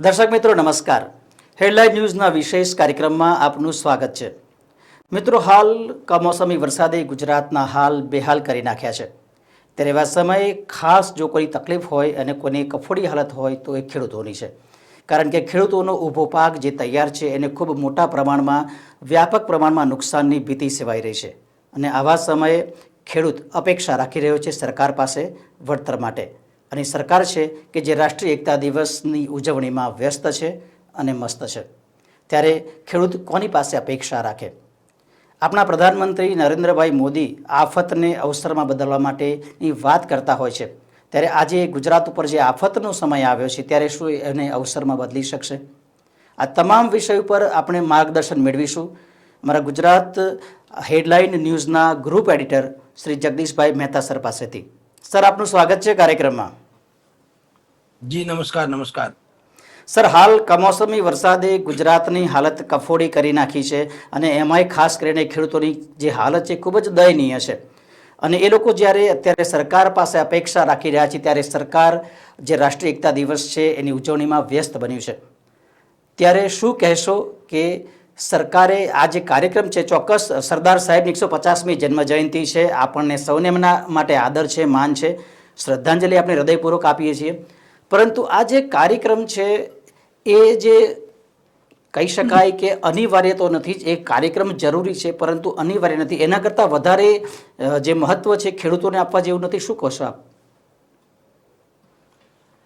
દર્શક મિત્રો નમસ્કાર. હેડલાઇન ન્યૂઝના વિશેષ કાર્યક્રમમાં આપનું સ્વાગત છે. મિત્રો, હાલ કમોસમી વરસાદે ગુજરાતના હાલ બેહાલ કરી નાખ્યા છે. ત્યારે એવા સમયે ખાસ જો કોઈ તકલીફ હોય અને કોઈની કફોડી હાલત હોય તો એ ખેડૂતોની છે. કારણ કે ખેડૂતોનો ઊભો પાક જે તૈયાર છે એને ખૂબ મોટા પ્રમાણમાં વ્યાપક પ્રમાણમાં નુકસાનની ભીતિ સેવાઈ રહી છે. અને આવા સમયે ખેડૂત અપેક્ષા રાખી રહ્યો છે સરકાર પાસે વળતર માટે. અને સરકાર છે કે જે રાષ્ટ્રીય એકતા દિવસની ઉજવણીમાં વ્યસ્ત છે અને મસ્ત છે. ત્યારે ખેડૂત કોની પાસે અપેક્ષા રાખે? આપણા પ્રધાનમંત્રી નરેન્દ્રભાઈ મોદી આફતને અવસરમાં બદલવા માટેની વાત કરતા હોય છે. ત્યારે આજે ગુજરાત ઉપર જે આફતનો સમય આવ્યો છે ત્યારે શું એને અવસરમાં બદલી શકશે? આ તમામ વિષય ઉપર આપણે માર્ગદર્શન મેળવીશું અમારા ગુજરાત હેડલાઇન ન્યૂઝના group editor Shri Jagdishbhai Mehta sir પાસેથી. સર, આપનું સ્વાગત છે કાર્યક્રમમાં. જી નમસ્કાર. નમસ્કાર સર, હાલ કમોસમી વરસાદે ગુજરાતની હાલત કફોડી કરી નાખી છે અને એમાંય ખાસ કરીને ખેડૂતોની જે હાલત છે ખૂબ જ દયનીય છે. અને એ લોકો જ્યારે અત્યારે સરકાર પાસે અપેક્ષા રાખી રહ્યા છે ત્યારે સરકાર જે રાષ્ટ્રીય એકતા દિવસ છે એની ઉજવણીમાં વ્યસ્ત બન્યું છે. ત્યારે શું કહેશો કે સરકારે આ જે કાર્યક્રમ છે, ચોક્કસ સરદાર સાહેબની 150મી જન્મજયંતિ છે, આપણને સૌને એમના માટે આદર છે, માન છે, શ્રદ્ધાંજલિ આપણે હૃદયપૂર્વક આપીએ છીએ. પરંતુ આ જે કાર્યક્રમ છે એ જે કહી શકાય કે અનિવાર્ય તો નથી જ, એ કાર્યક્રમ જરૂરી છે પરંતુ અનિવાર્ય નથી. એના કરતાં વધારે જે મહત્વ છે ખેડૂતોને આપવા જેવું નથી. શું કહો છો આપ?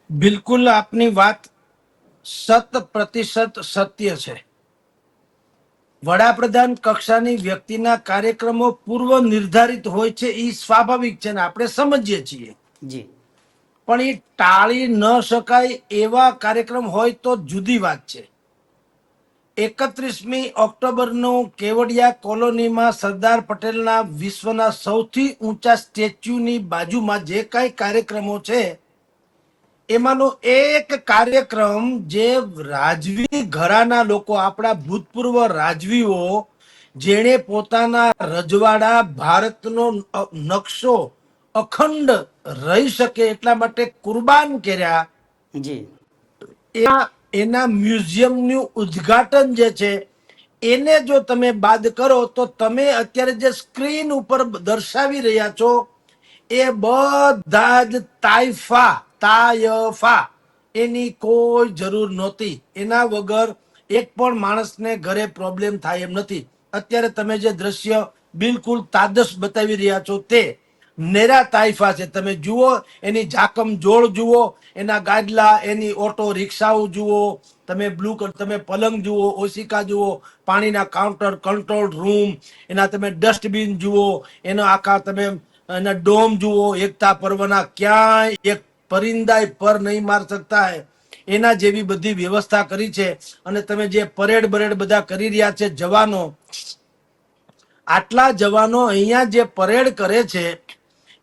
બિલકુલ, આપની વાત 100% સત્ય છે. વડાપ્રધાન કક્ષાની વ્યક્તિના કાર્યક્રમો પૂર્વ નિર્ધારિત હોય છે, એ સ્વાભાવિક છે ને આપણે સમજીએ છીએ. જી. પણ એ ટાળી ન શકાય એવા કાર્યક્રમ હોય તો જુદી વાત છે. 31મી ઓક્ટોબરનું કેવડિયા કોલોનીમાં સરદાર પટેલના વિશ્વના સૌથી ઊંચા સ્ટેચ્યુની બાજુમાં જે કાંઈ કાર્યક્રમો છે એમાંનો એક કાર્યક્રમ જે રાજવી ઘરાના લોકો, આપણા ભૂતપૂર્વ રાજવીઓ જેણે પોતાના રજવાડા ભારતનો નકશો અખંડ રહી શકે એટલા માટે કુરબાન કર્યા, જી. એના મ્યુઝિયમનું ઉદ્ઘાટન જે છે એને જો તમે બાદ કરો તો તમે અત્યારે જે સ્ક્રીન ઉપર દર્શાવી રહ્યા છો એ બધા જ તાયફા એની કોઈ જરૂર નહોતી. એના વગર એક પણ માણસને ઘરે પ્રોબ્લેમ થાય એમ નથી. અત્યારે તમે જે દ્રશ્ય બિલકુલ તાદશ બતાવી રહ્યા છો તે નેરા તાઇફા છે. તમે જુઓ, એની ઝાકમ જોડ જુઓ, એના ગાડલા, એની ઓટો રિક્ષાઓ જુઓ, તમે તમે પલંગ જુઓ, ઓશિકા જુઓ, પાણીના કાઉન્ટર, કંટ્રોલ રૂમ, એના તમે ડસ્ટબિન જુઓ, એનો આખા તમે એના ડોમ જુઓ, એકતા પર્વના ક્યાંય એક પરિંદાય પર નહીં માર શકતા હે એના જેવી બધી વ્યવસ્થા કરી છે. અને તમે જે પરેડ બધા કરી રહ્યા છે જવાનો, આટલા જવાનો અહીંયા જે પરેડ કરે છે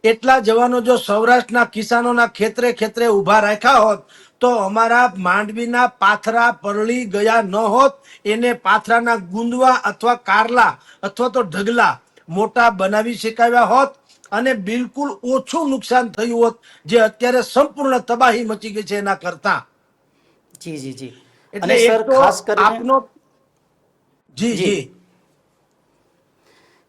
એટલા જવાનો જો સૌરાષ્ટ્રના કિસાનોના ખેતરે ઊભા રાખ્યા હોત તો અમારા માંડવીના પાથરા પરળી ગયા ન હોત. એને પાથરાના ગુંદવા અથવા કારલા અથવા તો ઢગલા મોટા બનાવી શકાવ્યા હોત અને બિલકુલ ઓછું નુકસાન થયું હોત જે અત્યારે સંપૂર્ણ તબાહી મચી ગઈ છે એના કરતા. જી જી જી. એટલે અને એક સર, તો ખાસ કરીને આપનો જી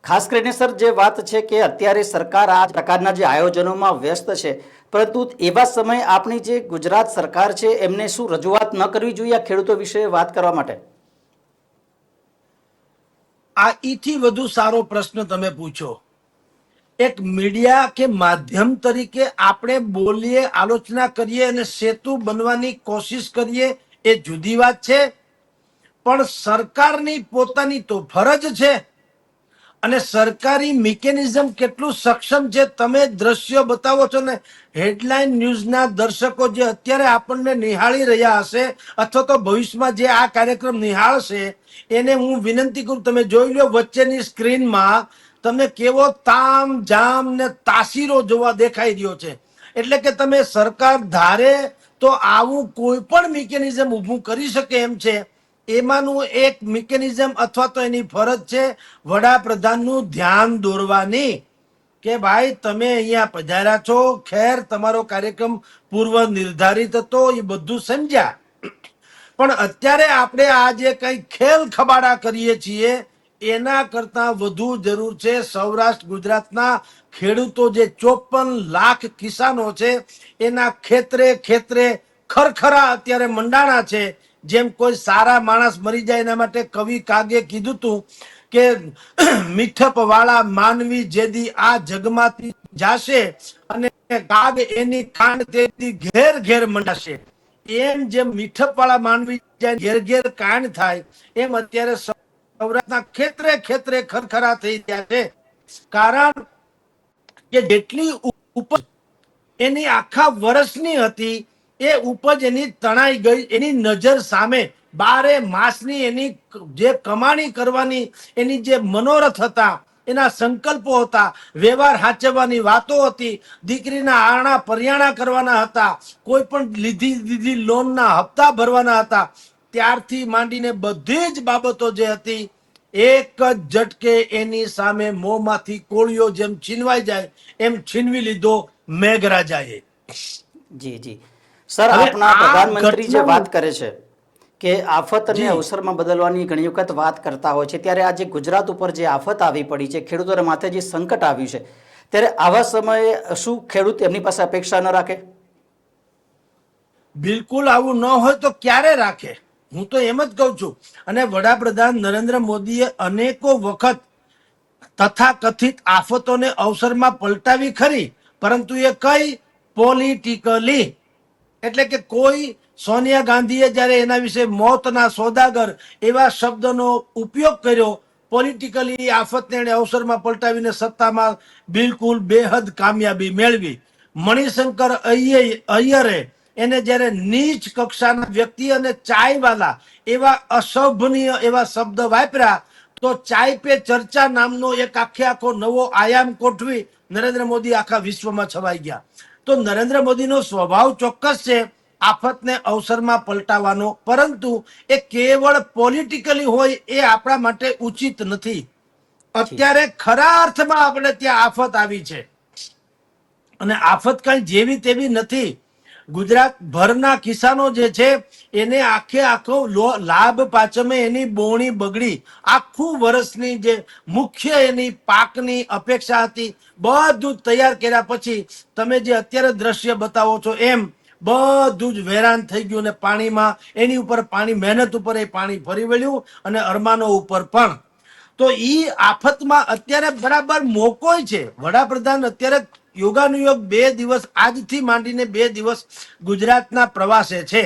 ખાસ કરીને સર જે વાત છે કે અત્યારે સરકાર આ પ્રકારના જે આયોજનોમાં વ્યસ્ત છે, પરંતુ એવા સમયે આપણી જે ગુજરાત સરકાર છે એમને શું રજૂઆત ન કરવી જોઈએ આ ખેડૂતો વિશે વાત કરવા માટે? આ ઈથી વધુ સારો પ્રશ્ન તમે પૂછો. એક મીડિયા કે માધ્યમ તરીકે આપણે બોલીએ, આલોચના કરીએ અને સેતુ બનવાની કોશિશ કરીએ એ જુદી વાત છે. પણ સરકારની પોતાની તો ફરજ છે અને સરકારી મિકેનિઝમ કેટલું સક્ષમ છે તમે દ્રશ્યો બતાવો છો ને. હેડલાઇન ન્યૂઝના દર્શકો જે અત્યારે આપણને નિહાળી રહ્યા હશે અથવા તો ભવિષ્યમાં જે આ કાર્યક્રમ નિહાળશે એને હું વિનંતી કરું, તમે જોઈ લો વચ્ચેની સ્ક્રીનમાં તમને કેવો તામ જામ ને તાસીરો જોવા દેખાઈ રહ્યો છે. એટલે કે તમે સરકાર ધારે તો આવું કોઈ પણ મિકેનિઝમ ઊભું કરી શકે એમ છે. એમાંનું એક મિકેનિઝમ અથવા તો એની ફરજ છે વડાપ્રધાનનું ધ્યાન દોરવાની કે ભાઈ તમે અહીંયા પધાર્યા છો, ખેર તમારો કાર્યક્રમ પૂર્વ નિર્ધારિત હતો, એ બધું સમજ્યા, પણ અત્યારે આપણે આ જે કઈ ખેલ ખબાડા કરીએ છીએ એના કરતા વધુ જરૂર છે સૌરાષ્ટ્ર ગુજરાતના ખેડૂતો જે 54 લાખ કિસાનો છે એના ખેતરે ખેતરે ખરખરા અત્યારે મંડાણા છે. જેમ કોઈ સારા માણસ મરી જાય એના માટે કવિ કાગે કીધું તું કે મીઠપ વાળા માનવી જેદી આ જગમાંથી જાશે અને કાગ એની કાંડ તેદી ઘેર ઘેર મંડાશે. એમ જેમ મીઠપ વાળા માનવી જાય ઘેર ઘેર કાંડ થાય એમ અત્યારે સૌરાષ્ટ્રના ખેતરે ખેતરે ખરખરા થઈ ગયા છે. કારણ કે જેટલી ઉપજ એની આખા વર્ષની હતી એ ઉપજ એની તણાઈ ગઈ. એની નજર સામે 12 માસની એની જે કમાણી કરવાની એની જે મનોરથ હતા, એના સંકલ્પો હતા, વ્યવહાર હાચવવાની વાતો હતી, દીકરીના આરણા પરિયાણા કરવાના હતા, કોઈ પણ લીધી લોનના હપ્તા ભરવાના હતા, ત્યારથી માંડીને બધી જ બાબતો જે હતી એક જ ઝટકે એની સામે મોંમાંથી કોળિયો જેમ છીનવાઈ જાય એમ છીનવી લીધો મેઘરાજાએ. જી જી સર, હવે આપના આ પ્રધાનમંત્રી જે ઘટનાનું- વાત કરે છે કે આફત અને જી. અવસરમાં બદલવાની ઘણી વખત વાત કરતા હોય છે, ત્યારે આજે ગુજરાત ઉપર જે આફત આવી પડી છે, ખેડૂતોના માથે જે સંકટ આવ્યું છે, ત્યારે આવા સમયે શું ખેડૂત એમની પાસે અપેક્ષા ન રાખે? બિલકુલ આવું ન હોય તો ક્યારે રાખે? હું તો એમ જ કહું છું. અને વડાપ્રધાન નરેન્દ્ર મોદીએ અનેકો વખત તથાકથિત આફતોને અવસરમાં પલટાવી ખરી, પરંતુ એ કઈ પોલિટિકલી, એટલે કે કોઈ સોનિયા ગાંધીએ જ્યારે એના વિશે મોતના સોદાગર એવા શબ્દનો ઉપયોગ કર્યો, પોલિટિકલી આફતને એણે અવસરમાં પલટાવીને સત્તામાં બિલકુલ બેહદ કામયાબી મેળવી. મણિશંકર અય્યરે એને જ્યારે નીચ કક્ષાના વ્યક્તિ અને ચાયવાલા એવા અસભ્યનીય એવા શબ્દ વાપર્યા તો ચાય પે ચર્ચા નામનો એક આખો નવો આયામ ગોઠવી નરેન્દ્ર મોદી આખા વિશ્વમાં છવાઈ ગયા. તો નરેન્દ્ર મોદીનો સ્વભાવ ચોક્કસ છે આફતને અવસરમાં પલટાવવાનો, પરંતુ એ કેવળ પોલિટિકલી હોય એ આપણા માટે ઉચિત નથી. અત્યારે ખરા અર્થમાં આપણે ત્યાં આફત આવી છે અને આફત કઈ જેવી તેવી નથી. ગુજરાત ભરના કિસાનો જે છે એને આખો લાભ પાચમે એની બોણી બગડી. આખું વર્ષની જે મુખ્ય એની પાકની અપેક્ષા હતી બધું જ તૈયાર કર્યા પછી તમે જે અત્યારે દ્રશ્ય બતાવો છો એમ બધું જ વેરાન થઈ ગયું અને પાણીમાં એની ઉપર પાણી, મહેનત ઉપર એ પાણી ફરી વળ્યું અને અરમાનો ઉપર પણ. તો ઈ આફતમાં અત્યારે બરાબર મોકોય છે. વડાપ્રધાન અત્યારે યોગાનુયોગ 2 દિવસ આજથી માંડીને 2 દિવસ ગુજરાતના પ્રવાસે છે.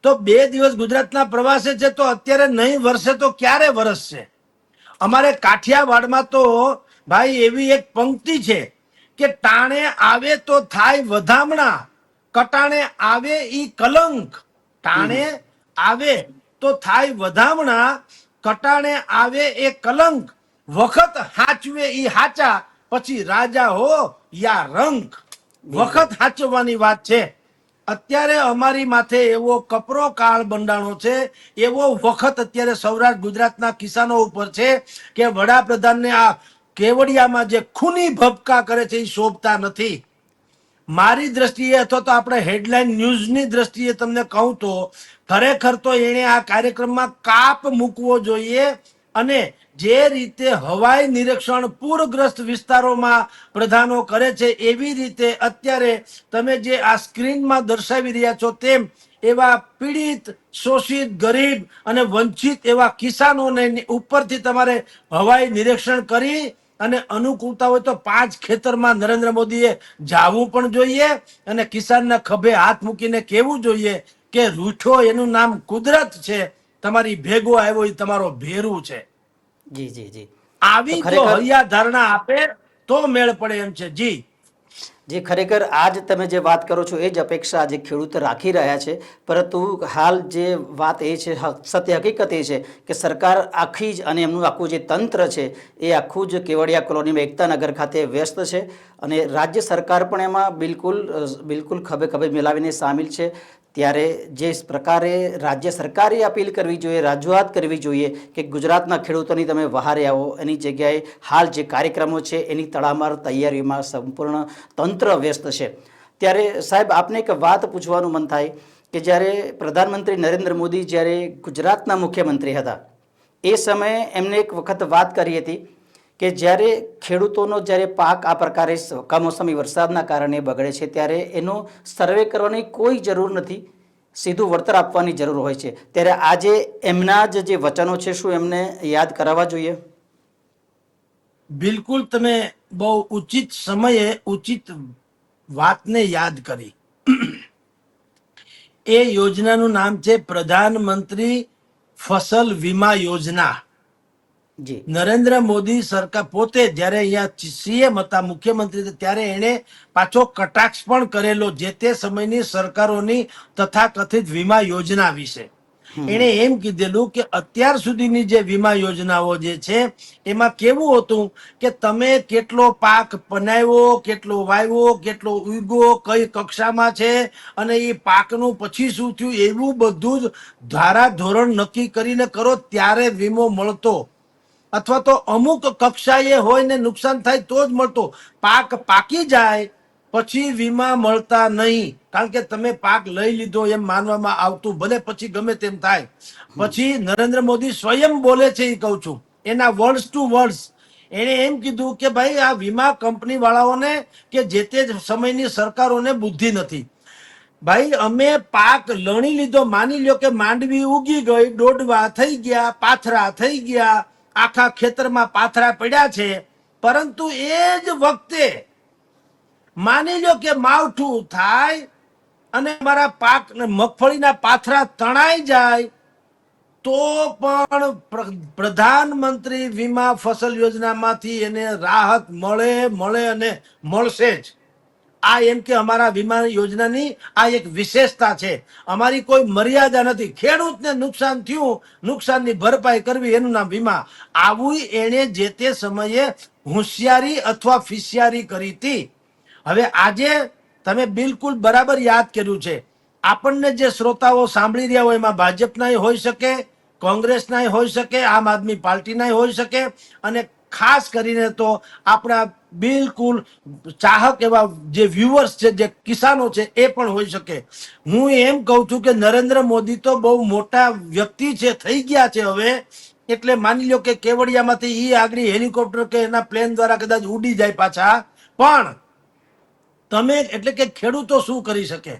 તો 2 દિવસ ગુજરાતના પ્રવાસે છે તો અત્યારે નહીં વરસે તો ક્યારે વરસશે? અમારે કાઠિયાવાડમાં તો ભાઈ એવી એક પંક્તિ છે કે ટાણે આવે તો થાય વધામણા, કટાણે આવે ઈ કલંક. ટાણે આવે તો થાય વધામણા, કટાણે આવે એ કલંક, વખત હાચવે ઈ હાચા, પછી રાજા હો યા રંક. વખત હાચવવાની વાત છે. અત્યારે અમારી માથે એવો કપરો કાળ બંધાણો છે, એવો વખત અત્યારે સૌરાષ્ટ્ર ગુજરાતના કિસાનો ઉપર છે કે વડાપ્રધાનને આ કેવડિયામાં જે ખૂની ભપકા કરે છે એ શોભતા નથી. મારી દ્રષ્ટિએ અથવા તો આપણે હેડલાઇન ન્યૂઝની દ્રષ્ટિએ તમને કહું તો ખરેખર તો એણે આ કાર્યક્રમમાં કાપ મૂકવો જોઈએ અને જે રીતે હવાઈ નિરીક્ષણ પૂરગ્રસ્ત વિસ્તારોમાં પ્રધાનો કરે છે એવી રીતે અત્યારે તમે જે આ સ્ક્રીનમાં દર્શાવી રહ્યા છો તેમ એવા પીડિત, શોષિત, ગરીબ અને વંચિત એવા કિસાનોને ઉપરથી તમારે હવાઈ નિરીક્ષણ કરી અને અનુકૂળતા હોય તો 5 ખેતરમાં નરેન્દ્ર મોદીએ જાવું પણ જોઈએ અને કિસાનના ખભે હાથ મૂકીને કહેવું જોઈએ કે રૂઠો એનું નામ કુદરત છે, તમારી ભેગો આવ્યો એ તમારો ભેરું છે. જી જી જી આવી જો ખરેખર હૈયા ધારણા આપે તો મેળ પડે એમ છે. જી જે ખરેખર આજ તમે જે વાત કરો છો એ જ અપેક્ષા આજે ખેડૂત રાખી રહ્યા છે, પરંતુ હાલ જે વાત એ છે, સત્ય હકીકત એ છે કે સરકાર આખી જ અને એમનું આખું જે તંત્ર છે એ આખું જ કેવડિયા કોલોનીમાં એકતાનગર ખાતે વ્યસ્ત છે અને રાજ્ય સરકાર પણ એમાં બિલકુલ ખભે ખભે મિલાવીને સામેલ છે. ત્યારે જે પ્રકારે રાજ્ય સરકારે અપીલ કરવી જોઈએ, રજૂઆત કરવી જોઈએ કે ગુજરાતના ખેડૂતોની તમે વહારે આવો, એની જગ્યાએ હાલ જે કાર્યક્રમો છે એની તડામાર તૈયારીમાં સંપૂર્ણ તંત્ર વ્યસ્ત છે. ત્યારે સાહેબ આપને એક વાત પૂછવાનું મન થાય કે જ્યારે પ્રધાનમંત્રી નરેન્દ્ર મોદી જ્યારે ગુજરાતના મુખ્યમંત્રી હતા એ સમયે એમને એક વખત વાત કરી હતી કે જ્યારે ખેડૂતોનો જ્યારે પાક આ પ્રકારે કમોસમી વરસાદના કારણે બગડે છે ત્યારે એનો સર્વે કરવાની કોઈ જરૂર નથી, સીધું વળતર આપવાની જરૂર હોય છે. ત્યારે આજે એમના જ જે વચનો છે શું એમને યાદ કરાવવા જોઈએ? બિલકુલ, તમે બહુ ઉચિત સમયે ઉચિત વાતને યાદ કરી. એ યોજનાનું નામ છે પ્રધાનમંત્રી ફસલ વીમા યોજના. જી નરેન્દ્ર મોદી સરકાર પોતે જ્યારે અહીંયા સીએમ હતા, મુખ્યમંત્રી હતા, ત્યારે એણે પાછો કટાક્ષ પણ કરેલો જે તે સમયની સરકારોની તથાકથિત વીમા યોજના વિશે. એણે એમ કીધેલું કે અત્યાર સુધીની જે વીમા યોજનાઓ જે છે એમાં કેવું હતું કે તમે કેટલો પાક બનાવ્યો, કેટલો વાવ્યો, કેટલો ઉગ્યો, કઈ કક્ષામાં છે અને એ પાકનું પછી શું થયું, એવું બધું જ ધારા ધોરણ નક્કી કરીને કરો ત્યારે વીમો મળતો. અથવા તો અમુક કક્ષાએ હોય ને નુકસાન થાય તો જ મળતો. પાક પાકી જાય પછી વીમા મળતા નહીં, કારણ કે તમે પાક લઈ લીધો એમ માનવામાં આવતું, ભલે પછી ગમે તેમ થાય. પછી નરેન્દ્ર મોદી સ્વયં બોલે છે, એ કહું છું, એના વર્ડ્સ ટુ વર્ડ્સ એણે એમ કીધું કે ભાઈ આ વીમા કંપની વાળાઓને કે જે તે સમયની સરકારોને બુદ્ધિ નથી. ભાઈ અમે પાક લણી લીધો, માની લ્યો કે માંડવી ઉગી ગઈ, ડોડવા થઈ ગયા, પાથરા થઈ ગયા, આખા ખેતરમાં પાથરા પડ્યા છે, પરંતુ એ જ વખતે માની લો કે માવઠું થાય અને મારા પાક મગફળીના પાથરા તણાઈ જાય તો પણ પ્રધાનમંત્રી વીમા ફસલ યોજનામાંથી એને રાહત મળે મળે અને મળશે જ. આ એમ કે અમારા વીમા યોજનાની આ એક વિશેષતા છે. અમારી કોઈ મર્યાદા નથી. ખેડૂતને નુકસાન થયું, નુકસાનની ભરપાઈ કરવી, એનું નામ વીમા. આવું એણે જે તે સમયે હોશિયારી અથવા ફિશિયારી કરી હતી. હવે આજે તમે બિલકુલ બરાબર યાદ કર્યું છે. આપણને જે શ્રોતાઓ સાંભળી રહ્યા હોય એમાં ભાજપના હોઈ શકે, કોંગ્રેસના હોઈ શકે, આમ આદમી પાર્ટીના હોઈ શકે, અને ખાસ કરીને તો આપણા બિલકુલ ચાહક એવા જે વ્યુઅર્સ છે, જે કિસાનો છે, એ પણ હોઈ શકે. હું એમ કહું છું કે નરેન્દ્ર મોદી તો બહુ મોટા વ્યક્તિ છે, થઈ ગયા છે હવે. એટલે માની લો કે કેવડિયામાંથી ઈ આગળ હેલિકોપ્ટર કે એના પ્લેન દ્વારા કદાચ ઉડી જાય પાછા, પણ તમે એટલે કે ખેડૂતો શું કરી શકે?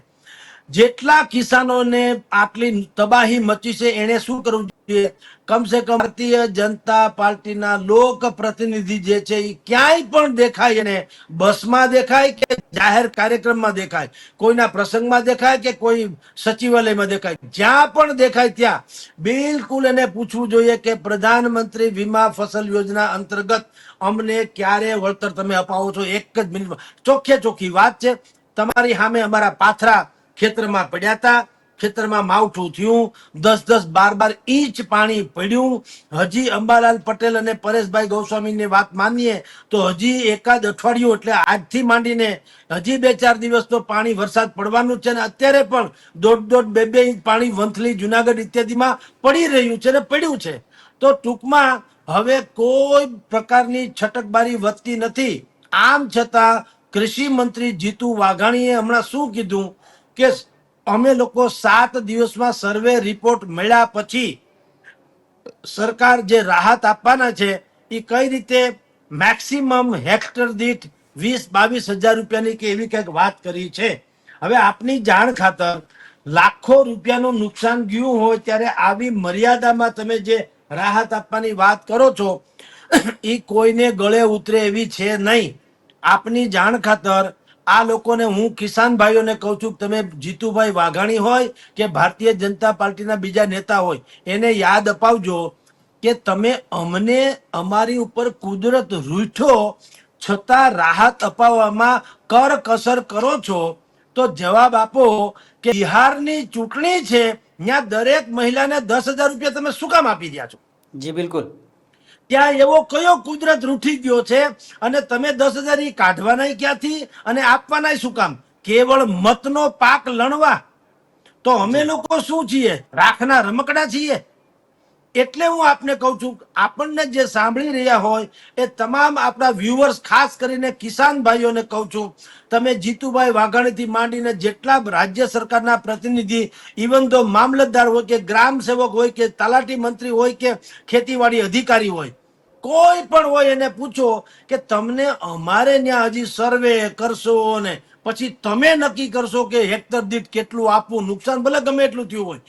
જેટલા કિસાનોને આટલી તબાહી મચી છે એને શું કરવું જોઈએ? કમસે કમ ભારતીય જનતા પાર્ટીના લોક પ્રતિનિધિ જે છે એ ક્યાંય પણ દેખાય, એને બસમાં દેખાય કે જાહેર કાર્યક્રમમાં દેખાય, કોઈના પ્રસંગમાં દેખાય કે કોઈ સચિવાલયમાં દેખાય, જ્યાં પણ દેખાય ત્યાં બિલકુલ એને પૂછવું જોઈએ કે પ્રધાનમંત્રી વીમા ફસલ યોજના અંતર્ગત અમને ક્યારે વળતર તમે અપાવો છો? એક જ મિનિટમાં ચોખ્ખે ચોખ્ખી વાત છે. તમારી સામે અમારા પાથરા ખેતરમાં પડ્યા હતા, ખેતરમાં માવઠું થયું, 10-10, 12 ઇંચ પાણી પડ્યું. હજી અંબાલાલ પટેલ અને પરેશભાઈ ગોસ્વામીની વાત માનીએ તો હજી એકાદ અઠવાડિયું એટલે આજથી માંડીને હજી 2-4 દિવસ તો પાણી વરસાદ પડવાનું છે, ને અત્યારે પણ 1.5-2 ઇંચ પાણી વંથલી, જુનાગઢ ઇત્યાદિમાં પડી રહ્યું છે ને પડ્યું છે. તો ટૂંકમાં હવે કોઈ પ્રકારની છટકબારી વધતી નથી. આમ છતાં કૃષિ મંત્રી જીતુ વાઘાણીએ હમણાં શું કીધું કે અમે લોકો 7 દિવસમાં સર્વે રિપોર્ટ મળ્યા પછી સરકાર જે રાહત આપવાના છે એ કઈ રીતે મેક્સિમમ હેક્ટર દીઠ 20-22 હજાર રૂપિયાની કે એવી કંઈક વાત કરી છે. હવે આપની જાણ ખાતર લાખો રૂપિયાનું નુકસાન ગયું હોય ત્યારે આવી મર્યાદામાં તમે જે રાહત આપવાની વાત કરો છો એ કોઈને ગળે ઉતરે એવી છે નહીં. આપની જાણ ખાતર આ લોકોને હું કિસાન ભાઈઓને કહું છું, તમે જીતુભાઈ વાઘાણી હોય કે ભારતીય જનતા પાર્ટીના બીજા નેતા હોય એને યાદ અપાવજો કે તમે અમને અમારી ઉપર કુદરત રૂઠો છતાં રાહત અપાવવામાં કરકસર કરો છો. તો જવાબ આપો કે બિહારની ચૂંટણી છે, ત્યાં દરેક મહિલાને 10,000 રૂપિયા તમે શું કામ આપી રહ્યા છો? જી બિલકુલ. ત્યાં એવો કયો કુદરત રૂઠી ગયો છે અને તમે 10,000 કાઢવાના ક્યાંથી અને આપવાના શું કામ? કેવળ મતનો પાક લણવા? તો અમે લોકો શું છીએ? રાખના રમકડા છીએ? એટલે હું આપને કહું છું, આપણને જે સાંભળી રહ્યા હોય એ તમામ આપણા વ્યુઅર્સ, ખાસ કરીને કિસાન ભાઈઓને કહું છું, તમે જીતુભાઈ વાઘાણીથી માંડીને જેટલા રાજ્ય સરકારના પ્રતિનિધિ, ઇવન તો મામલતદાર હોય કે ગ્રામ સેવક હોય કે તલાટી મંત્રી હોય કે ખેતીવાડી અધિકારી હોય, કોઈ પણ હોય, એને પૂછો કે તમને અમારે ત્યાં હજી સર્વે કરશો ને પછી તમે નક્કી કરશો કે હેક્ટર દીઠ કેટલું આપવું, નુકસાન ભલે ગમે એટલું થયું હોય,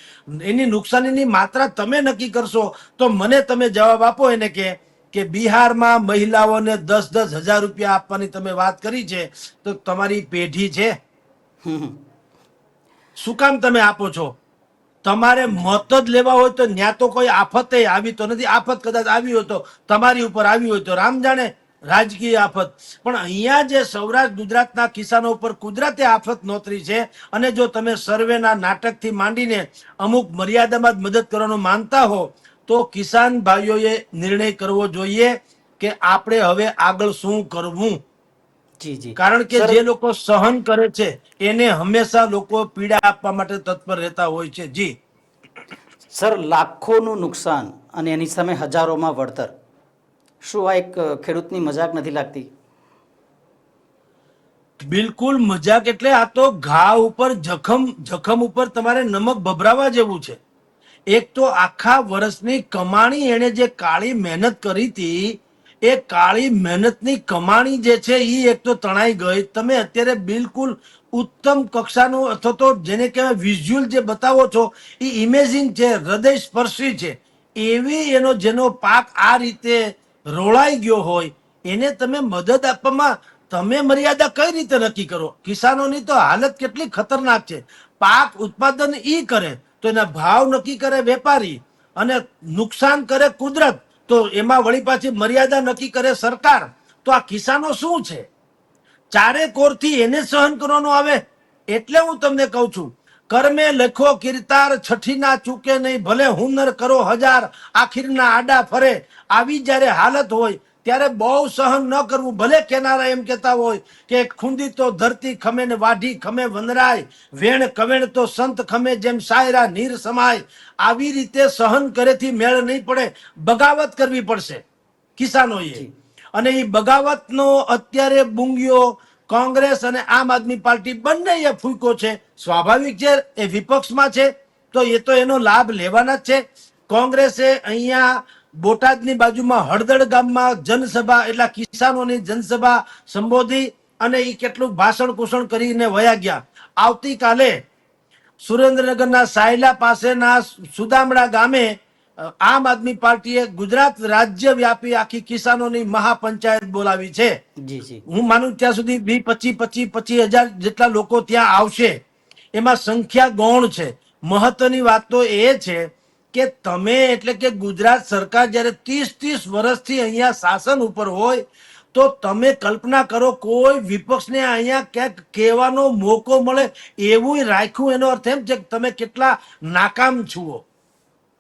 એની નુકસાનીની માત્રા તમે નક્કી કરશો, તો મને તમે જવાબ આપો એને કે બિહારમાં મહિલાઓને 10,000 રૂપિયા આપવાની તમે વાત કરી છે, તો તમારી પેઢી છે? શું કામ તમે આપો છો? તમારે મત જ લેવા હોય તો ન્યા તો કોઈ આફત આવી તો નથી. આફત કદાચ આવી હોય તો તમારી ઉપર આવી હોય તો રામ જાણે, રાજકીય આફત. પણ અહીંયા જે સૌરાષ્ટ્ર ગુજરાતના કિસાનો ઉપર કુદરતી આફત નોતરી છે, અને જો તમે સર્વેના નાટકથી માંડીને અમુક મર્યાદામાં જ મદદ કરવાનું માનતા હો, તો કિસાન ભાઈઓએ નિર્ણય કરવો જોઈએ કે આપણે હવે આગળ શું કરવું. જી જી કારણ કે સર, જે લોકો સહન કરે છે એને હંમેશા લોકો પીડા આપવા માટે તત્પર રહેતા હોય છે. જી સર, લાખોનું નુકસાન અને એની સામે હજારોમાં વળતર, શું આ એક ખેડૂતની મજાક નથી લાગતી? બિલકુલ મજાક. એટલે આ તો ઘા ઉપર જખમ ઉપર તમારે નમક ભભરાવા જેવું છે. એક તો આખા વર્ષની કમાણી એને જે કાળી મહેનત કરી હતી, એ કાળી મહેનતની કમાણી જે છે એ એક તો તણાઈ ગઈ. તમે અત્યારે બિલકુલ ઉત્તમ કક્ષાનું, અથવા તો જેને કહેવાય વિઝ્યુઅલ જે બતાવો છો, એ ઇમેજિંગ છે, હૃદય સ્પર્શી છે. એવી એનો જેનો પાક આ રીતે રોળાઈ ગયો હોય, એને તમે મદદ આપવામાં તમે મર્યાદા કઈ રીતે નક્કી કરો? કિસાનોની તો હાલત કેટલી ખતરનાક છે. પાક ઉત્પાદન ઈ કરે તો એના ભાવ નક્કી કરે વેપારી, અને નુકસાન કરે કુદરત, તો એમાં વળી પાછી મર્યાદા નક્કી કરે સરકાર. તો આ કિસાનો શું છે? ચારે કોરથી એને સહન કરવાનું આવે. એટલે હું તમને કહું છું, કર્મે લખો કીર્તાર, છઠ્ઠી ના ચૂકે નહીં, ભલે હુનર કરો હજાર, આખીરના આડા ફરે. આવી જ્યારે હાલત હોય ત્યારે બહુ સહન ન કરવું. ભલે કેનારા એમ કહેતા હોય કે ખૂંદી તો ધરતી ખમે ને વાઢી ખમે વનરાય, વેણ કવેણ તો સંત ખમે જેમ શાયરા નીર સમાય. આવી રીતે સહન કરેથી મેળ નહીં પડે, બગાવત કરવી પડશે કિસાનોએ. જી અને એ બગાવતનો અત્યારે બુંગીઓ કોંગ્રેસ અને આમ આદમી પાર્ટી બંને એ ફૂંકો છે. સ્વાભાવિક છે, એ વિપક્ષમાં છે તો એ તો એનો લાભ લેવાના જ છે. કોંગ્રેસે અહીંયા બોટાદની બાજુમાં હળદળ ગામમાં જનસભા, એટલે કિસાનોની જનસભા સંબોધી, અને એ કેટલું ભાષણ કુષણ કરીને વયા ગયા. આવતીકાલે સુરેન્દ્રનગરના સાયલા પાસેના સુદામડા ગામે આમ આદમી પાર્ટીએ ગુજરાત રાજ્ય વ્યાપી આખી કિસાનોની મહાપંચાયત બોલાવી છે. જી જી હું માનું ત્યાં સુધી 25,000 જેટલા લોકો ત્યાં આવશે. એમાં સંખ્યા ગૌણ છે. મહત્વની વાત તો એ છે કે તમે, એટલે કે ગુજરાત સરકાર જ્યારે 30 વર્ષથી અહીંયા શાસન ઉપર હોય, તો તમે કલ્પના કરો કોઈ વિપક્ષને અહીંયા ક્યાંક કહેવાનો મોકો મળે એવું રાખ્યું. એનો અર્થ એમ છે કે તમે કેટલા નાકામ છો.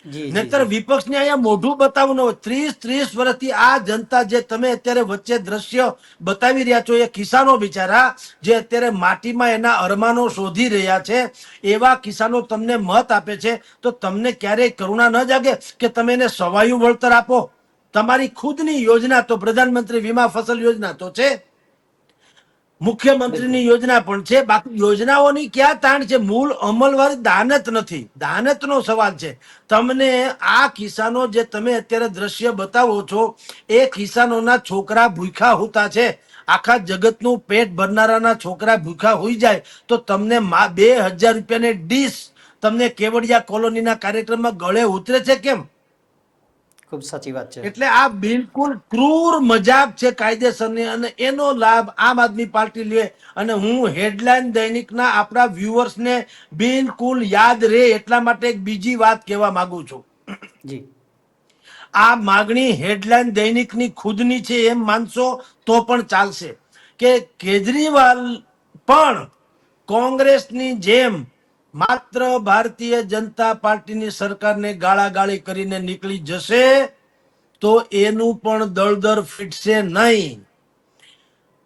જી જી નહીતર જી વિપક્ષને અહીંયા મોઢું બતાવવું ન હોય. 30 વર્ષથી આ જનતા જે તમે અત્યારે વચ્ચે દ્રશ્ય બતાવી રહ્યા છો, એ કિસાનો બિચારા જે અત્યારે માટીમાં એના અરમાનો શોધી રહ્યા છે, એવા કિસાનો તમને મત આપે છે, તો તમને ક્યારેય કરુણા ન જાગે કે તમે એને સવાયું વળતર આપો? તમારી ખુદની યોજના તો પ્રધાનમંત્રી વીમા ફસલ યોજના તો છે, બિલકુલ. મુખ્યમંત્રીની યોજના પણ છે. બાકી યોજનાઓની ક્યાં તાણ છે? મૂળ અમલવારી દાનત નથી. દાનતનો સવાલ છે. તમને આ કિસાનો જે તમે અત્યારે દ્રશ્ય બતાવો છો, એ કિસાનોના છોકરા ભૂખ્યા હોતા છે. આખા જગતનું પેટ ભરનારાના છોકરા ભૂખ્યા હોઈ જાય તો તમને 2,000 રૂપિયાની ડીશ તમને કેવડિયા કોલોનીના કાર્યક્રમમાં ગળે ઉતરે છે કેમ? ખૂબ સાચી વાત છે. એટલે આ બિલકુલ ક્રૂર મજાક છે કાયદેસરની, અને એનો લાભ આમ આદમી પાર્ટી લે. અને હું હેડલાઇન દૈનિકના આપણા વ્યુઅર્સને બિલકુલ યાદ રહે એટલા માટે એક બીજી વાત કહેવા માંગુ છું. જી આ માગણી હેડલાઇન દૈનિકની ખુદની છે એમ માનશો તો પણ ચાલશે, કે કેજરીવાલ પણ કોંગ્રેસની જેમ માત્ર ભારતીય જનતા પાર્ટીની સરકારને ગાળાગાળી કરીને નીકળી જશે તો એનું પણ દળદર ફીટશે નહીં.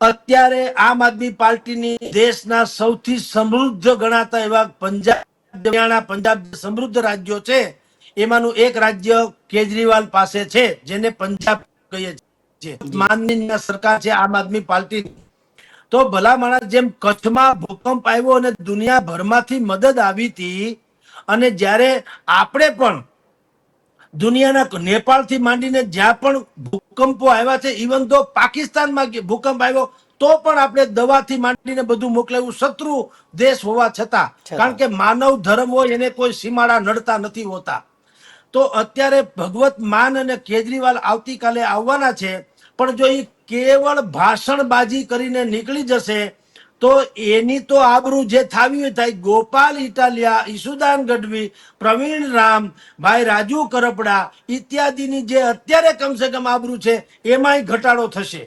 અત્યારે આમ આદમી પાર્ટીની દેશના સૌથી સમૃદ્ધ ગણાતા એવા પંજાબ, હરિયાણા, પંજાબ સમૃદ્ધ રાજ્યો છે, એમાંનું એક રાજ્ય કેજરીવાલ પાસે છે, જેને પંજાબ કહીએ છીએ. માનનીય સરકાર છે આમ આદમી પાર્ટી. તો ભલા માણસ, જેમ કચ્છમાં ભૂકંપ આવ્યો અને દુનિયાભરમાંથી મદદ આવી હતી, અને જ્યારે આપણે પણ દુનિયાના નેપાળથી માંડીને જ્યાં પણ ભૂકંપો આવ્યા છે, ઇવન તો પાકિસ્તાનમાં ભૂકંપ આવ્યો તો પણ આપણે દવાથી માંડીને બધું મોકલાવ્યું, શત્રુ દેશ હોવા છતાં. કારણ કે માનવ ધર્મ હોય એને કોઈ સીમાડા નડતા નથી હોતા. તો અત્યારે ભગવત માન અને કેજરીવાલ આવતીકાલે આવવાના છે, પણ જો એ કેવળ ભાષણબાજી કરીને નીકળી જશે તો એની તો આબરૂ જે થાવી હોય થાય. ગોપાલ ઇટાલિયા, ઈસુદાન ગઢવી, પ્રવીણ રામ, ભાઈ રાજુ કરપડા ઇત્યાદિની જે અત્યારે કમસે કમ આબરૂ છે એમાંય ઘટાડો થશે.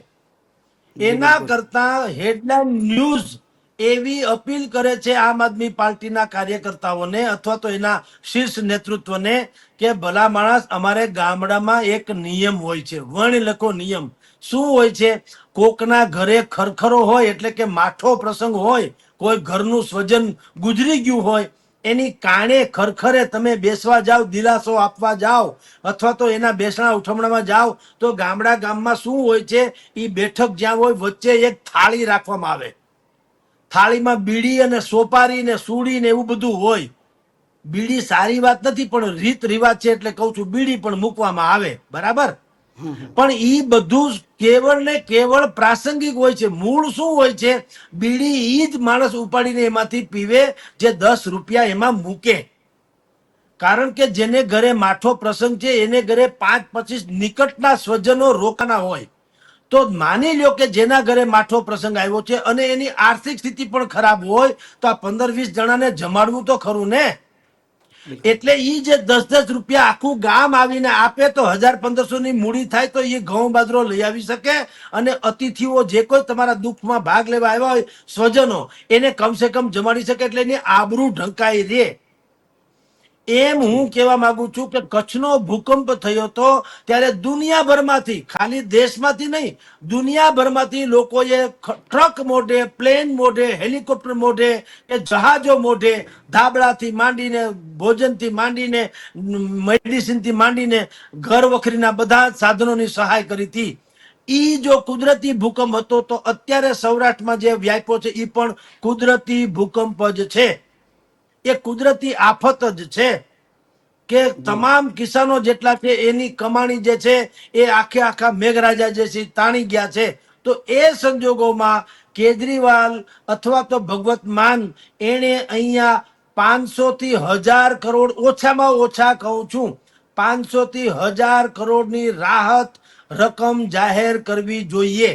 એના કરતા હેડલાઇન ન્યૂઝ એવી અપીલ કરે છે આમ આદમી પાર્ટીના કાર્યકર્તાઓને અથવા તો એના શીર્ષ નેતૃત્વને કે ભલા માણસ, અમારે ગામડામાં એક નિયમ હોય છે, વર્ણલખો નિયમ. શું હોય છે? કોકના ઘરે ખરખરો હોય એટલે કે માઠો પ્રસંગ હોય, કોઈ ઘરનું સ્વજન ગુજરી ગયું હોય, એની કાણે ખરખરે તમે બેસવા જાઓ, દિલાસો આપવા જાઓ અથવા તો એના બેસણા ઉઠમણામાં જાઓ, તો ગામમાં શું હોય છે? એ બેઠક જ્યાં હોય વચ્ચે એક થાળી રાખવામાં આવે. થાળીમાં બીડી અને સોપારી ને સુડી ને એવું બધું હોય. બીડી સારી વાત નથી, પણ રીત રિવાજ છે એટલે કઉ છું, બીડી પણ મૂકવામાં આવે, બરાબર. પણ ઈ બધું કેવળ ને કેવળ પ્રાસંગિક હોય છે. મૂળ શું હોય છે? બીડી ઈ જ માણસ ઉપાડીને એમાંથી પીવે જે 10 રૂપિયા એમાં મૂકે. કારણ કે જેને ઘરે માઠો પ્રસંગ છે એને ઘરે 5-25 નિકટના સ્વજનો રોકાના હોય. તો માની લ્યો કે જેના ઘરે માઠો પ્રસંગ આવ્યો છે અને એની આર્થિક સ્થિતિ પણ ખરાબ હોય, તો આ 15-20 જણાને જમાડવું તો ખરું ને. એટલે ઈ જે 10-10 રૂપિયા આખું ગામ આવીને આપે તો 1,000-1,500 ની મૂડી થાય, તો એ ઘઉં બાજરો લઈ આવી શકે. અને અતિથિઓ જે કોઈ તમારા દુઃખમાં ભાગ લેવા આવ્યા હોય સ્વજનો, એને કમસે કમ જમાડી શકે, એટલે એની આબરૂ ઢંકાઈ રહે. એમ હું કહેવા માંગુ છું કે કચ્છનો ભૂકંપ થયો હતો ત્યારે દુનિયાભરમાંથી, ખાલી દેશમાંથી નહીં, દુનિયાભરમાંથી લોકોએ ટ્રક મોઢે, પ્લેન મોઢે, હેલિકોપ્ટર મોઢે કે જહાજો મોઢે ધાબળાથી માંડીને, ભોજનથી માંડીને, મેડિસિનથી માંડીને ઘર વખરીના બધા સાધનોની સહાય કરી હતી. ઈ જો કુદરતી ભૂકંપ હતો તો અત્યારે સૌરાષ્ટ્રમાં જે વ્યાપ્યો છે એ પણ કુદરતી ભૂકંપ જ છે. એ કુદરતી આફત જ છે કે તમામ કિસાનો જેટલા છે એની કમાણી જે છે એ આખા મેઘરાજા જે છે તાણી ગયા છે. તો એ સંજોગોમાં કેજરીવાલ અથવા તો ભગવત માન એને અહીંયા 500 થી 1,000 કરોડ, ઓછામાં ઓછા કહું છું 500 થી 1,000 કરોડની રાહત રકમ જાહેર કરવી જોઈએ,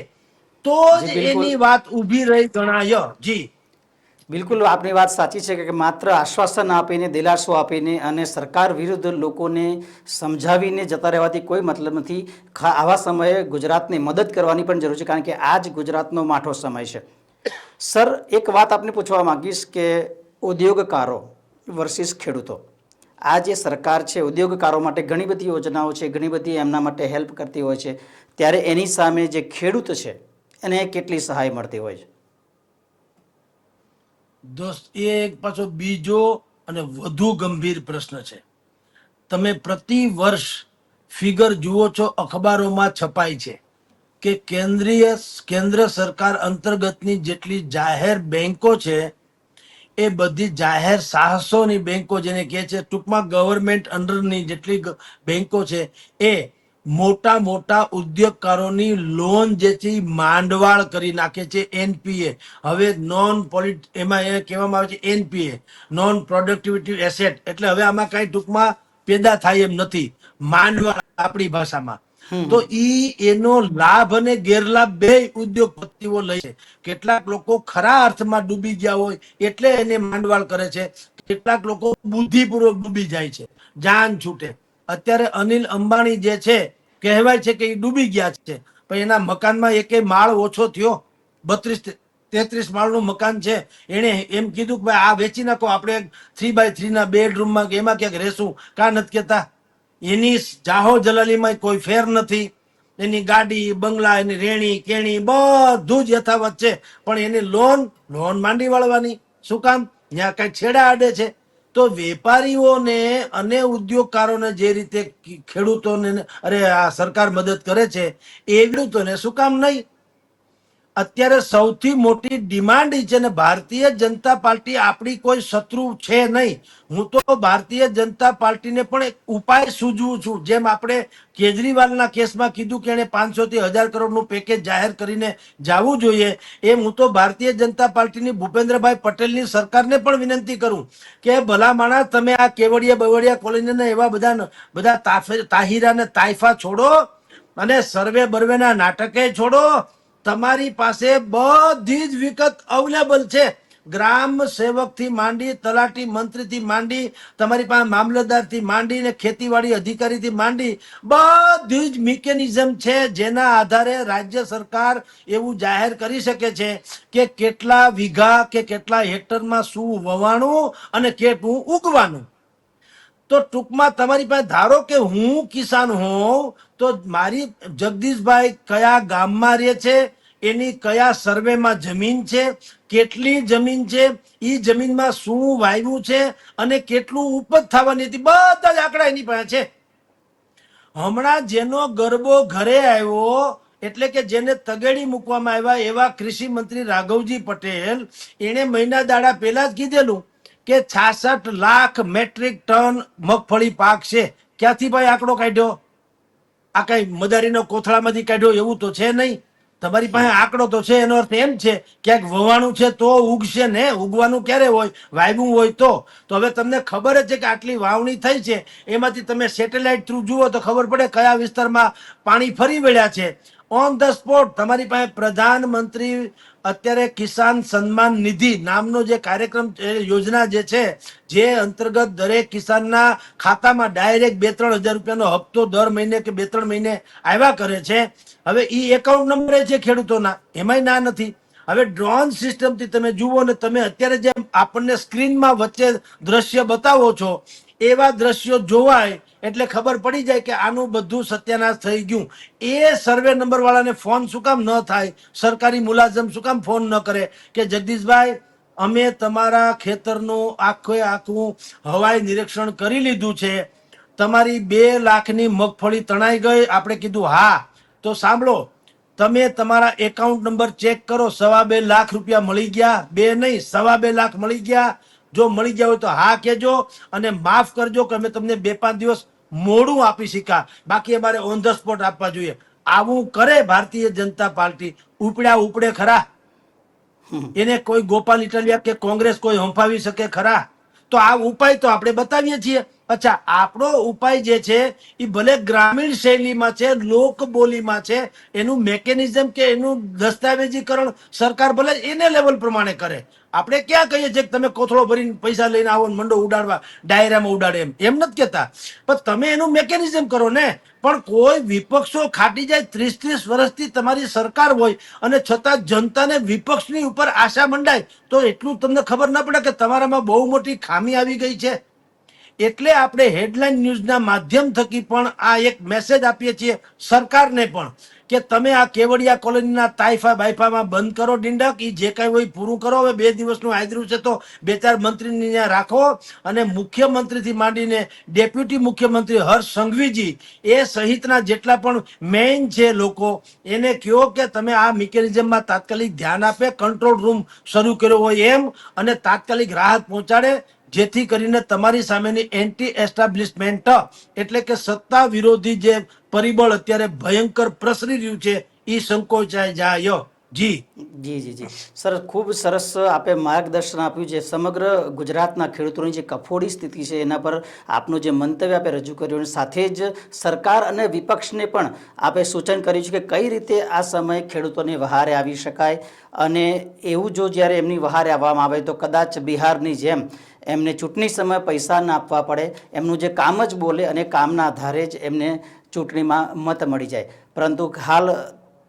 તો જ એની વાત ઊભી રહી ગણાય. જી બિલકુલ, આપની વાત સાચી છે કે માત્ર આશ્વાસન આપીને, દિલાસો આપીને અને સરકાર વિરુદ્ધ લોકોને સમજાવીને જતા રહેવાથી કોઈ મતલબ નથી. આવા સમયે ગુજરાતને મદદ કરવાની પણ જરૂર છે, કારણ કે આ જ ગુજરાતનો માઠો સમય છે. સર, એક વાત આપને પૂછવા માંગીશ કે ઉદ્યોગકારો વર્સિસ ખેડૂતો, આ જે સરકાર છે ઉદ્યોગકારો માટે ઘણી બધી યોજનાઓ છે, ઘણી બધી એમના માટે હેલ્પ કરતી હોય છે, ત્યારે એની સામે જે ખેડૂત છે એને કેટલી સહાય મળતી હોય છે? દોસ્ત, એ એક પાછો બીજો અને વધુ ગંભીર પ્રશ્ન છે. તમે પ્રતિ વર્ષ ફિગર જુઓ છો, અખબારોમાં છપાય છે કે કેન્દ્ર સરકાર અંતર્ગતની જેટલી જાહેર બેંકો છે એ બધી જાહેર સાહસોની બેંકો જેને કહે છે, ટૂંકમાં ગવર્મેન્ટ અંડરની જેટલી બેંકો છે, એ મોટા મોટા ઉદ્યોગકારોની લોન જે છે માંડવાળ કરી નાખે છે. એનપીએ, હવે એમાં એ કહેવામાં આવે છે એનપીએ, નોન પ્રોડક્ટિવિટી એસેટ, એટલે હવે આમાં કઈ ટૂંકમાં પેદા થાય એમ નથી, માંડવાળ આપણી ભાષામાં. તો એનો લાભ અને ગેરલાભ બે ઉદ્યોગપતિઓ લે છે. કેટલાક લોકો ખરા અર્થમાં ડૂબી ગયા હોય એટલે એને માંડવાળ કરે છે, કેટલાક લોકો બુદ્ધિપૂર્વક ડૂબી જાય છે, જાન છૂટે. અત્યારે અનિલ અંબાણી જે છે, કહેવાય છે કે એ ડૂબી ગયા છે, પણ એના મકાનમાં એકે માળ ઓછો થયો. 32-33 માળનું મકાન છે. એને એમ કીધું કે ભાઈ આ વેચી નાખો, આપણે 3x3 ના બેડરૂમમાં કે એમાં ક્યાંક રહેશું, કા નથી કહેતા? એની જાહો જલાલીમાં કોઈ ફેર નથી. એની ગાડી, બંગલા, એની રેણી કેણી બધું જ યથાવત છે, પણ એની લોન માંડી વાળવાની. શું કામ? ત્યાં કઈ છેડા આડે છે. તો વેપારીઓને અને ઉદ્યોગકારોને જે રીતે ખેડૂતોને આ સરકાર મદદ કરે છે એ ખેડૂતોને શું કામ નહીં? અત્યારે સૌથી મોટી ડિમાન્ડ ઈ છે ને, ભારતીય જનતા પાર્ટી આપણી કોઈ શત્રુ છે નહીં. હું તો ભારતીય જનતા પાર્ટીને પણ એક ઉપાય સૂચવું છું. જેમ આપણે કેજરીવાલના કેસમાં કીધું કે એને 500 થી 1000 કરોડનું પેકેજ જાહેર કરીને જવું જોઈએ, એમ હું તો ભારતીય જનતા પાર્ટીની ભૂપેન્દ્રભાઈ પટેલની સરકારને પણ વિનંતી કરું કે ભલા માણસ, તમે આ કેવડિયા બવડિયા કોલોનીના એવા બધા તાહિરા ને તાઇફા છોડો અને સર્વે બર્વેના નાટકે છોડો. તમારી પાસે બધી જ વિગત અવેલેબલ છે. ગ્રામ સેવક થી માંડી, તલાટી મંત્રી થી માંડી, તમારી પાસે મામલતદાર થી માંડી ને ખેતીવાડી અધિકારી થી માંડી બધી જ મિકેનિઝમ છે, જેના આધારે રાજ્ય સરકાર એવું જાહેર કરી શકે છે કે કેટલા વીઘા કે કેટલા હેક્ટરમાં શું વવાણું અને કેટલું ઉગવાનું. તો ટૂંકમાં તમારી પાસે, ધારો કે હું કિસાન હોઉં તો મારી જગદીશભાઈ કયા ગામમાં રહે છે, એની કયા સર્વેમાં જમીન છે, કેટલી જમીન છે, એ જમીનમાં શું વાવ્યું છે અને કેટલું ઉપજ થવાની હતી, બધા જ આંકડા એની પાસે છે. હમણાં જેનો ગરબો ઘરે આવ્યો, એટલે કે જેને તગેડી મૂકવામાં આવ્યા, એવા કૃષિ મંત્રી રાઘવજી પટેલ, એને મહિના દાડા પહેલા જ કીધેલું કે 66 લાખ મેટ્રિક ટન મગફળી પાક છે. ક્યાંથી ભાઈ આંકડો કાઢ્યો? આ કઈ મદારીનો કોથળામાંથી કાઢ્યો એવું તો છે નહીં. તમારી પાસે આંકડો તો છે. એનો અર્થ એમ છે ક્યાંક વવાણું છે તો ઉગશે ને. ઉગવાનું ક્યારે હોય? વાવ્યું હોય તો. હવે તમને ખબર જ છે કે આટલી વાવણી થઈ છે, એમાંથી તમે સેટેલાઇટ થ્રુ જુઓ તો ખબર પડે કયા વિસ્તારમાં પાણી ફરી વળ્યા છે. ઓન ધ સ્પોટ તમારી પાસે પ્રધાનમંત્રી અત્યારે કિસાન સન્માન નિધિ નામનો જે કાર્યક્રમ, યોજના જે છે, જે અંતર્ગત દરેક કિસાનના ખાતામાં ડાયરેક્ટ 2-3 હજાર રૂપિયાનો હપ્તો દર મહિને કે 2-3 મહિને આવ્યા કરે છે. હવે ઈ એકાઉન્ટ નંબરે છે ખેડૂતોના, એમાંય ના નથી. હવે ડ્રોન સિસ્ટમથી તમે જુઓ ને, તમે અત્યારે જેમ આપણને સ્ક્રીનમાં વચ્ચે દ્રશ્ય બતાવો છો, એવા દ્રશ્યો જોવાય એટલે ખબર પડી જાય કે આનું બધું સત્યાનાશ થઈ ગયું. એ સર્વે નંબર વાળાને ફોન શું કામ ન થાય? સરકારી મુલાઝમ શું કામ ફોન ન કરે કે જગદીશભાઈ, અમે તમારા ખેતરનું આખું હવાઈ નિરીક્ષણ કરી લીધું છે, તમારી 2 લાખની મગફળી તણાઈ ગઈ. આપણે કીધું હા, તો સાંભળો, તમે તમારા એકાઉન્ટ નંબર ચેક કરો, 2.25 લાખ રૂપિયા મળી ગયા? 2 નહીં, 2.25 લાખ મળી ગયા? જો મળી ગયા હોય તો હા કહેજો અને માફ કરજો કે અમે તમને 2-5 દિવસ મોડું આપી શક્યા, બાકી અમારે ઓન ધ સ્પોટ આપવા જોઈએ. આવું કરે ભારતીય જનતા પાર્ટી, ઉપડે ખરા? એને કોઈ ગોપાલ ઇટાલિયા કે કોંગ્રેસ કોઈ હંફાવી શકે ખરા? તો આ ઉપાય તો આપણે બતાવીએ છીએ. અચ્છા, આપણો ઉપાય જે છે એ ભલે ગ્રામીણ શૈલીમાં છે, લોક બોલીમાં છે, એનું મેકેનિઝમ કે એનું દસ્તાવેજીકરણ સરકાર ભલે એને લેવલ પ્રમાણે કરે. આપણે ક્યાં કહીએ છીએ કે તમે કોથળો ભરીને પૈસા લઈને આવો ને મંડો ઉડાડવા, ડાયરામાં ઉડાડે, એમ નથી કહેતા. પણ તમે એનું મેકેનિઝમ કરો ને. પણ કોઈ વિપક્ષો ખાટી જાય, 30-30 વર્ષથી તમારી સરકાર હોય અને છતાં જનતાને વિપક્ષની ઉપર આશા મંડાય, તો એટલું તમને ખબર ના પડે કે તમારામાં બહુ મોટી ખામી આવી ગઈ છે. એટલે આપણે હેડલાઇન ન્યૂઝના માધ્યમ થકી પણ આ એક મેસેજ આપીએ છીએ સરકારને પણ કે તમે આ કેવડિયા કોલોનીના તાઇફા બાઇફામાં બંધ કરો ડીંડક. એ જે કાંઈ હોય પૂરું કરો. હવે 2 દિવસનું આદર્યું છે તો 2-4 મંત્રીને ત્યાં રાખો અને મુખ્યમંત્રીથી માંડીને ડેપ્યુટી મુખ્યમંત્રી હર્ષ સંઘવીજી એ સહિતના જેટલા પણ મેઇન છે લોકો, એને કહો કે તમે આ મિકેનિઝમમાં તાત્કાલિક ધ્યાન આપે, કંટ્રોલ રૂમ શરૂ કર્યો હોય એમ, અને તાત્કાલિક રાહત પહોંચાડે, જેથી કરીને તમારી સામેની એન્ટી એસ્ટાબ્લિશમેન્ટ એટલે કે સત્તા વિરોધી જે પરિબળ અત્યારે ભયંકર પ્રસરી રહ્યું છે એ સંકોચાઈ જાય. જી જી જી જી સર, ખૂબ સરસ આપે માર્ગદર્શન આપ્યું છે. સમગ્ર ગુજરાતના ખેડૂતોની જે કફોડી સ્થિતિ છે એના પર આપનું જે મંતવ્ય આપે રજૂ કર્યું, અને સાથે જ સરકાર અને વિપક્ષને પણ આપે સૂચન કર્યું છે કે કઈ રીતે આ સમયે ખેડૂતોને વહારે આવી શકાય. અને એવું જો જ્યારે એમની વહારે આવવામાં આવે તો કદાચ બિહારની જેમ એમને ચૂંટણી સમયે પૈસા ના આપવા પડે, એમનું જે કામ જ બોલે અને કામના આધારે જ એમને ચૂંટણીમાં મત મળી જાય. પરંતુ હાલ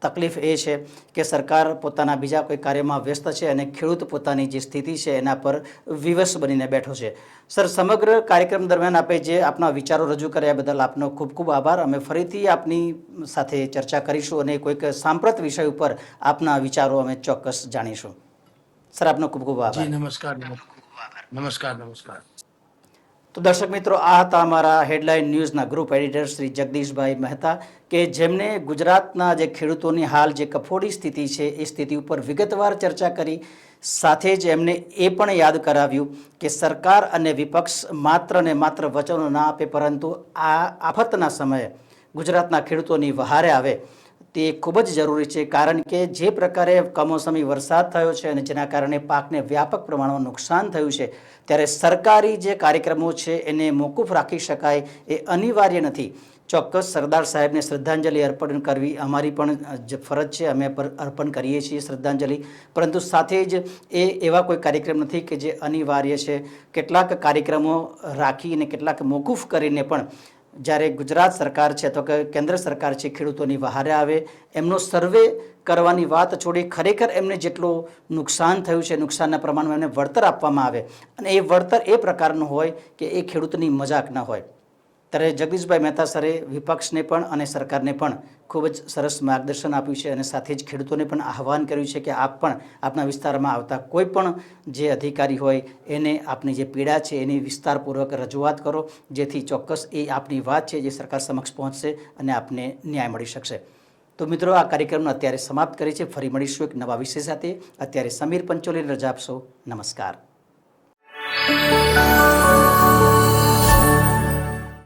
તકલીફ એ છે કે સરકાર પોતાના બીજા કોઈ કાર્યમાં વ્યસ્ત છે અને ખેડૂત પોતાની જે સ્થિતિ છે એના પર વિવશ બનીને બેઠો છે. સર, સમગ્ર કાર્યક્રમ દરમિયાન આપે જે આપના વિચારો રજૂ કર્યા બદલ આપનો ખૂબ ખૂબ આભાર. અમે ફરીથી આપની સાથે ચર્ચા કરીશું અને કોઈક સાંપ્રત વિષય ઉપર આપના વિચારો અમે ચોક્કસ જાણીશું. સર, આપનો ખૂબ ખૂબ આભાર. જી નમસ્કાર. નમસ્કાર. તો દર્શક મિત્રો, આ હતા અમારા હેડલાઇન ન્યૂઝના ગ્રુપ એડિટર શ્રી જગદીશભાઈ મહેતા, કે જેમણે ગુજરાતના જે ખેડૂતોની હાલ જે કફોડી સ્થિતિ છે એ સ્થિતિ ઉપર વિગતવાર ચર્ચા કરી. સાથે જ એમને એ પણ યાદ કરાવ્યું કે સરકાર અને વિપક્ષ માત્ર ને માત્ર વચનો ના આપે, પરંતુ આ આફતના સમયે ગુજરાતના ખેડૂતોની વહારે આવે તે ખૂબ જ જરૂરી છે. કારણ કે જે પ્રકારે કમોસમી વરસાદ થયો છે અને જેના કારણે પાકને વ્યાપક પ્રમાણમાં નુકસાન થયું છે, ત્યારે સરકારી જે કાર્યક્રમો છે એને મોકૂફ રાખી શકાય એ અનિવાર્ય નથી. ચોક્કસ સરદાર સાહેબને શ્રદ્ધાંજલિ અર્પણ કરવી અમારી પણ ફરજ છે, અમે અર્પણ કરીએ છીએ શ્રદ્ધાંજલિ, પરંતુ સાથે જ એ એવા કોઈ કાર્યક્રમ નથી કે જે અનિવાર્ય છે. કેટલાક કાર્યક્રમો રાખીને કેટલાક મોકૂફ કરીને પણ જ્યારે ગુજરાત સરકાર છે અથવા કે કેન્દ્ર સરકાર છે ખેડૂતોની વહારે આવે, એમનો સર્વે કરવાની વાત છોડી ખરેખર એમને જેટલું નુકસાન થયું છે નુકસાનના પ્રમાણમાં એમને વળતર આપવામાં આવે, અને એ વળતર એ પ્રકારનું હોય કે એ ખેડૂતની મજાક ન હોય. ત્યારે જગદીશભાઈ મહેતા સરે વિપક્ષને પણ અને સરકારને પણ ખૂબ જ સરસ માર્ગદર્શન આપ્યું છે, અને સાથે જ ખેડૂતોને પણ આહવાન કર્યું છે કે આપ પણ આપના વિસ્તારમાં આવતા કોઈ પણ જે અધિકારી હોય એને આપની જે પીડા છે એની વિસ્તારપૂર્વક રજૂઆત કરો, જેથી ચોક્કસ એ આપની વાત છે જે સરકાર સમક્ષ પહોંચશે અને આપને ન્યાય મળી શકશે. તો મિત્રો, આ કાર્યક્રમને અત્યારે સમાપ્ત કરી છે. ફરી મળીશું એક નવા વિષય સાથે. અત્યારે સમીર પંચોલી રજા આપશો. નમસ્કાર.